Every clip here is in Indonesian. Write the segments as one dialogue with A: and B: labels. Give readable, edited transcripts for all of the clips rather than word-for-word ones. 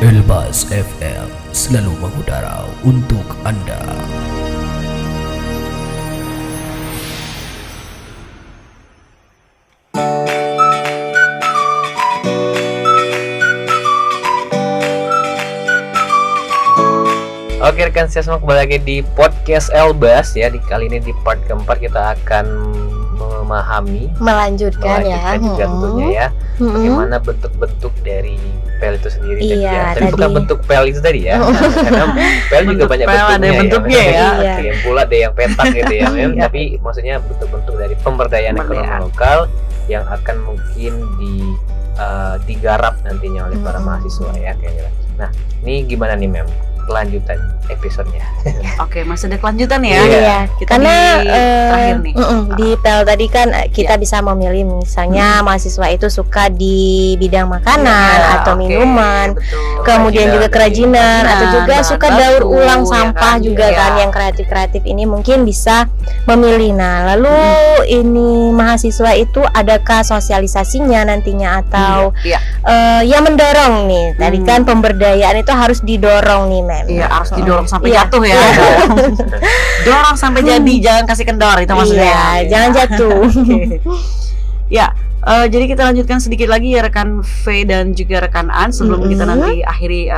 A: Elbas FM selalu mengudara untuk Anda.
B: Oke rekan semua, kembali lagi di podcast Elbas ya. Kali ini di part keempat kita akan melanjutkan juga tentunya ya, bagaimana bentuk-bentuk dari pel itu sendiri tadi ya. Tapi bukan bentuk pel itu tadi ya, karena pel juga banyak bentuknya ya. Ada yang bulat, ada yang petak gitu ya. Tapi maksudnya bentuk-bentuk dari pemberdayaan ekonomi lokal yang akan mungkin digarap nantinya oleh para mahasiswa ya kayaknya. Nah, ini gimana nih Mem? Kelanjutan episodenya.
C: Oke, masih ada kelanjutan ya.
D: Iya.
C: Kita
D: karena
C: terakhir nih.
D: Di PEL tadi kan kita bisa memilih, misalnya mahasiswa itu suka di bidang makanan atau minuman, kemudian juga kerajinan atau juga suka daur ulang sampah juga kan, yang kreatif-kreatif ini mungkin bisa memilih. Nah, lalu ini mahasiswa itu adakah sosialisasinya nantinya atau yang mendorong nih? Tadi kan pemberdayaan itu harus didorong nih,
C: Iya, harus didorong sampai jatuh ya. Dorong sampai jadi, jangan kasih kendor, itu maksudnya.
D: Iya, jangan jatuh.
C: Ya, jadi kita lanjutkan sedikit lagi ya rekan V dan juga rekan An sebelum kita nanti akhiri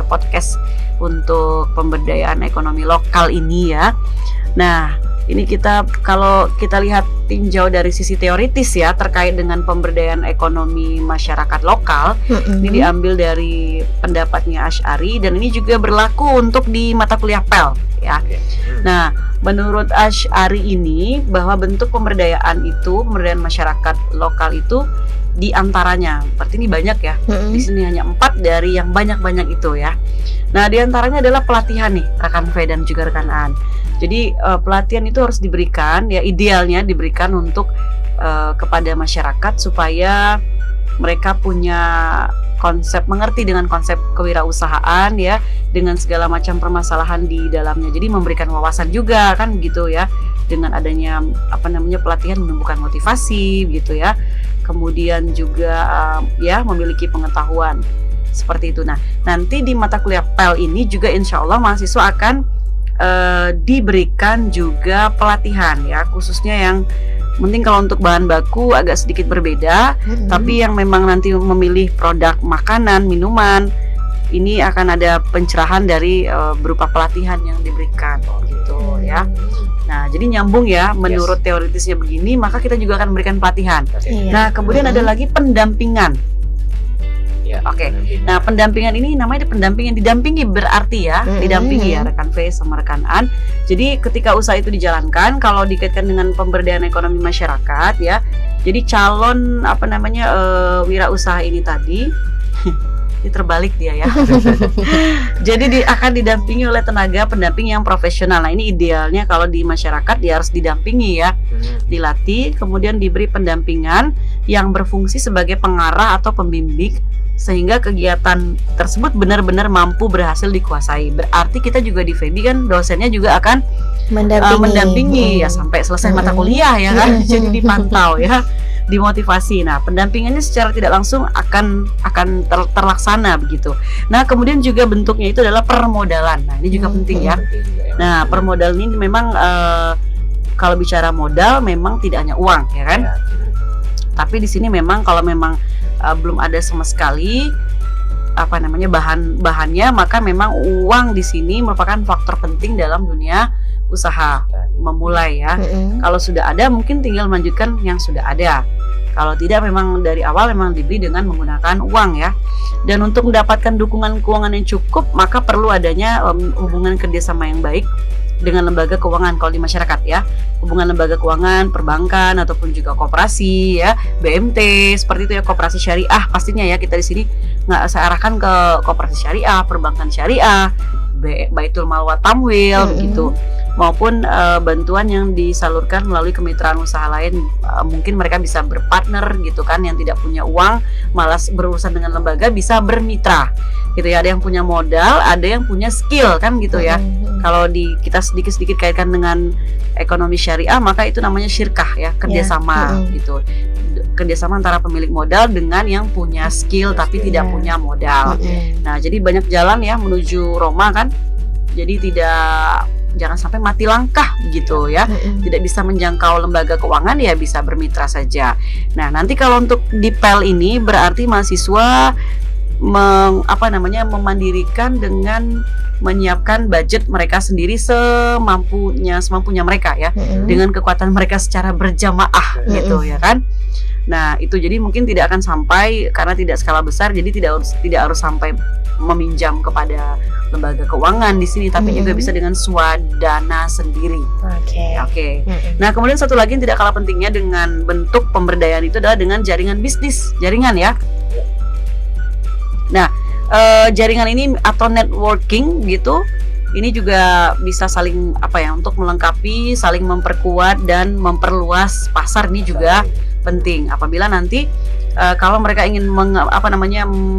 C: podcast untuk pemberdayaan ekonomi lokal ini ya. Nah, ini kalau kita lihat tinjau dari sisi teoritis ya terkait dengan pemberdayaan ekonomi masyarakat lokal, ini diambil dari pendapatnya Asy'ari dan ini juga berlaku untuk di mata kuliah PEL ya. Nah, menurut Asy'ari ini bahwa bentuk pemberdayaan masyarakat lokal itu di antaranya, berarti ini banyak ya. Di sini hanya 4 dari yang banyak-banyak itu ya. Nah, di antaranya adalah pelatihan nih rekan V dan juga rekan An. Jadi pelatihan itu harus diberikan ya, idealnya diberikan untuk kepada masyarakat supaya mereka punya mengerti dengan konsep kewirausahaan ya, dengan segala macam permasalahan di dalamnya. Jadi memberikan wawasan juga kan gitu ya, dengan adanya pelatihan menumbuhkan motivasi gitu ya. Kemudian juga memiliki pengetahuan seperti itu. Nah, nanti di mata kuliah PEL ini juga insya Allah mahasiswa akan diberikan juga pelatihan ya, khususnya yang penting kalau untuk bahan baku agak sedikit berbeda, tapi yang memang nanti memilih produk makanan, minuman, ini akan ada pencerahan dari berupa pelatihan yang diberikan gitu ya. Nah, jadi nyambung ya, menurut teoritisnya begini, maka kita juga akan memberikan pelatihan. Nah, kemudian ada lagi pendampingan. Nah, pendampingan ini namanya pendampingan, didampingi berarti ya, didampingi ya rekan V sama rekan An. Jadi ketika usaha itu dijalankan, kalau dikaitkan dengan pemberdayaan ekonomi masyarakat ya, jadi calon wirausaha ini tadi ini terbalik dia ya. Jadi akan didampingi oleh tenaga pendamping yang profesional. Nah, ini idealnya kalau di masyarakat dia harus didampingi ya, dilatih, kemudian diberi pendampingan yang berfungsi sebagai pengarah atau pembimbing sehingga kegiatan tersebut benar-benar mampu berhasil dikuasai. Berarti kita juga di FEBI kan dosennya juga akan mendampingi ya sampai selesai mata kuliah ya kan. Jadi dipantau ya, dimotivasi. Nah, pendampingannya secara tidak langsung akan terlaksana begitu. Nah, kemudian juga bentuknya itu adalah permodalan. Nah, ini juga penting ya. Nah, permodalan ini memang kalau bicara modal memang tidak hanya uang ya kan. Tapi di sini memang kalau memang belum ada sama sekali bahannya, maka memang uang di sini merupakan faktor penting dalam dunia usaha memulai ya. Kalau sudah ada mungkin tinggal melanjutkan yang sudah ada. Kalau tidak memang dari awal memang dibeli dengan menggunakan uang ya. Dan untuk mendapatkan dukungan keuangan yang cukup, maka perlu adanya hubungan kerjasama yang baik dengan lembaga keuangan kalau di masyarakat ya, hubungan lembaga keuangan, perbankan ataupun juga koperasi ya, BMT seperti itu ya, koperasi syariah pastinya ya, kita di sini nggak saya arahkan ke koperasi syariah, perbankan syariah, Baitul Mal wa Tamwil gitu, maupun bantuan yang disalurkan melalui kemitraan usaha lain. Mungkin mereka bisa berpartner gitu kan, yang tidak punya uang malas berurusan dengan lembaga bisa bermitra gitu ya. Ada yang punya modal, ada yang punya skill kan gitu ya. Kalau kita sedikit-sedikit kaitkan dengan ekonomi syariah, maka itu namanya syirkah ya, kerjasama gitu. kerjasama antara pemilik modal dengan yang punya skill tapi tidak punya modal. Nah, jadi banyak jalan ya menuju Roma kan. Jadi jangan sampai mati langkah gitu ya. Tidak bisa menjangkau lembaga keuangan ya bisa bermitra saja. Nah, nanti kalau untuk di PEL ini berarti mahasiswa memandirikan dengan menyiapkan budget mereka sendiri semampunya mereka ya, dengan kekuatan mereka secara berjamaah gitu ya kan. Nah, itu jadi mungkin tidak akan sampai, karena tidak skala besar, jadi tidak harus sampai meminjam kepada lembaga keuangan di sini, tapi juga bisa dengan swadana sendiri. Oke. Nah, kemudian satu lagi yang tidak kalah pentingnya dengan bentuk pemberdayaan itu adalah dengan jaringan bisnis, ya. Nah, jaringan ini atau networking gitu, ini juga bisa saling untuk melengkapi, saling memperkuat dan memperluas pasar. Ini juga penting apabila nanti kalau mereka ingin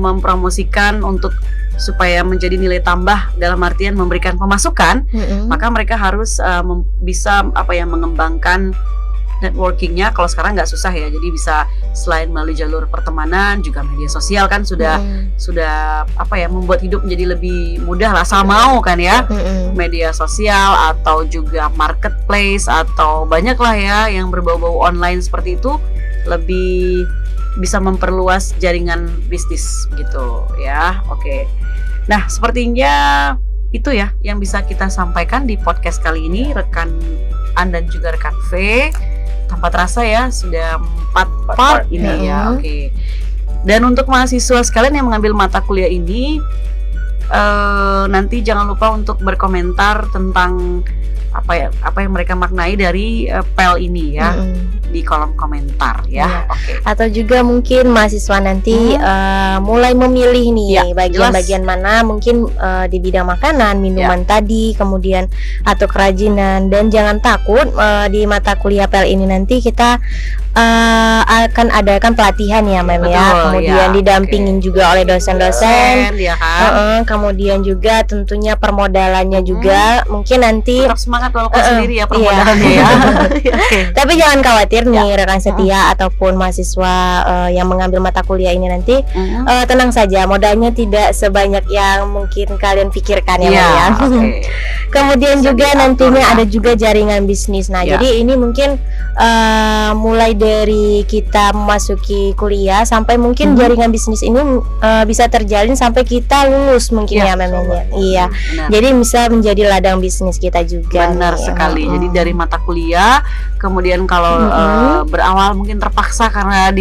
C: mempromosikan untuk supaya menjadi nilai tambah dalam artian memberikan pemasukan, maka mereka harus bisa mengembangkan networkingnya. Kalau sekarang nggak susah ya, jadi bisa selain melalui jalur pertemanan juga media sosial kan sudah membuat hidup menjadi lebih mudah lah, asal mau kan ya. Media sosial atau juga marketplace atau banyak lah ya yang berbau-bau online seperti itu, lebih bisa memperluas jaringan bisnis gitu ya. Oke. Nah, sepertinya itu ya yang bisa kita sampaikan di podcast kali ini, rekan An dan juga rekan V. Tanpa terasa ya sudah 4 part ini ya. Oke. Dan untuk mahasiswa sekalian yang mengambil mata kuliah ini, nanti jangan lupa untuk berkomentar tentang apa yang mereka maknai dari PEL ini ya, di kolom komentar ya.
D: Atau juga mungkin mahasiswa nanti mulai memilih nih bagian-bagian mana mungkin di bidang makanan, minuman tadi, kemudian atau kerajinan. Dan jangan takut di mata kuliah PEL ini nanti kita akan adakan pelatihan ya Mem ya, kemudian didampingin juga oleh dosen-dosen ya kan? Kemudian juga tentunya permodalannya juga mungkin nanti
C: tetap semangat walaupun sendiri ya permodalannya ya.
D: Tapi jangan khawatir nih rekan setia ataupun mahasiswa yang mengambil mata kuliah ini nanti, tenang saja, modalnya tidak sebanyak yang mungkin kalian pikirkan ya Mem ya. Kemudian juga nantinya ada juga jaringan bisnis. Nah, jadi ini mungkin mulai dari kita memasuki kuliah sampai mungkin jaringan bisnis ini bisa terjalin sampai kita lulus mungkin ya Mem ya. Iya. Jadi bisa menjadi ladang bisnis kita juga.
C: Benar sekali. Jadi dari mata kuliah, kemudian kalau berawal mungkin terpaksa karena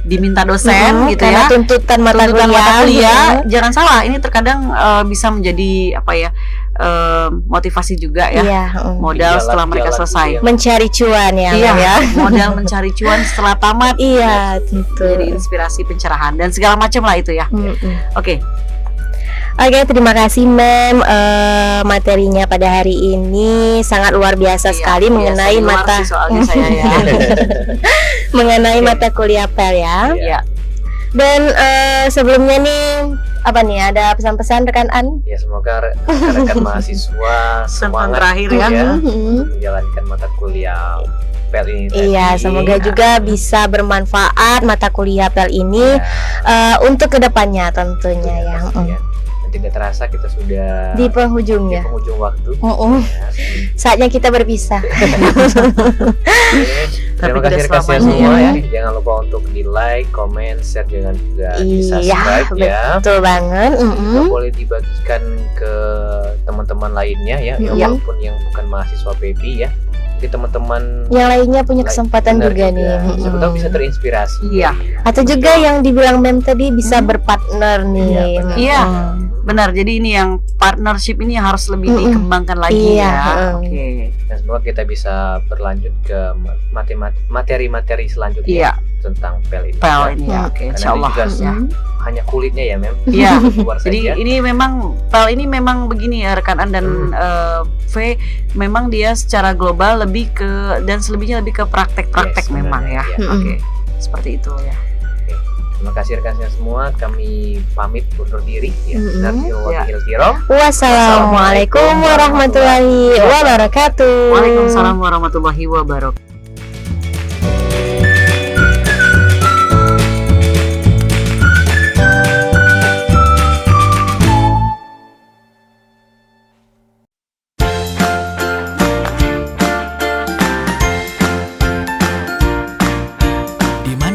C: diminta dosen gitu ya.
D: Tuntutan mata kuliah.
C: Jangan salah, ini terkadang bisa menjadi motivasi juga ya. Modal setelah mereka selesai
D: mencari cuan ya.
C: Modal mencari cuan setelah tamat.
D: Tentu.
C: Jadi inspirasi, pencerahan dan segala macam lah itu ya. Oke,
D: terima kasih Mem, materinya pada hari ini sangat luar biasa sekali mengenai mata mengenai mata kuliah PEL ya. Dan sebelumnya nih ada pesan-pesan rekan An?
B: Ya, semoga rekan mahasiswa semangat
C: terakhir ya
B: menjalankan mata kuliah PEL ini tadi.
D: Semoga juga bisa bermanfaat mata kuliah PEL ini untuk kedepannya tentunya ya.
B: Tidak terasa kita sudah
D: di penghujung
B: waktu.
D: Saatnya kita berpisah.
B: Terima kasih rekan semua ya. Jangan lupa untuk di like, comment, share, jangan juga di subscribe ya.
D: Betul banget.
B: Juga boleh dibagikan ke teman-teman lainnya ya, walaupun yang bukan mahasiswa PEBI ya. Jadi teman-teman
D: yang lainnya punya kesempatan juga nih.
B: Siapa tahu bisa terinspirasi.
D: Atau juga yang dibilang Mem tadi bisa berpartner nih.
C: Benar. Jadi ini yang partnership ini harus lebih dikembangkan lagi ya.
B: Dan semoga kita bisa berlanjut ke materi-materi selanjutnya tentang PEL ini.
C: Insyaallah
B: juga hanya kulitnya ya Mem.
C: Jadi ini memang PEL ini memang begini ya rekan An dan V, memang dia secara global lebih ke, dan selebihnya lebih ke praktek-praktek memang ya. Seperti itu ya.
B: Terima kasih rekan-rekan semua, kami pamit undur diri ya.
D: Wassalamualaikum warahmatullahi wabarakatuh.
C: Waalaikumsalam warahmatullahi wabarakatuh.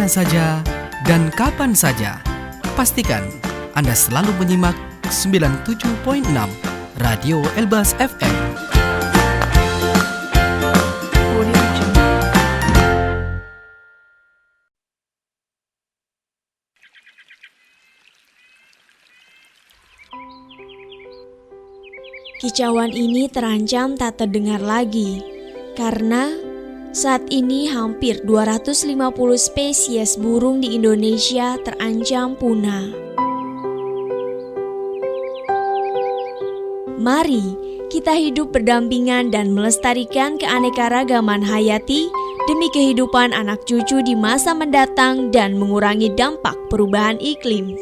A: mana saja dan kapan saja. Pastikan Anda selalu menyimak 97.6 Radio Elbas FM.
E: Kicauan ini terancam tak terdengar lagi, karena saat ini hampir 250 spesies burung di Indonesia terancam punah. Mari kita hidup berdampingan dan melestarikan keanekaragaman hayati demi kehidupan anak cucu di masa mendatang dan mengurangi dampak perubahan iklim.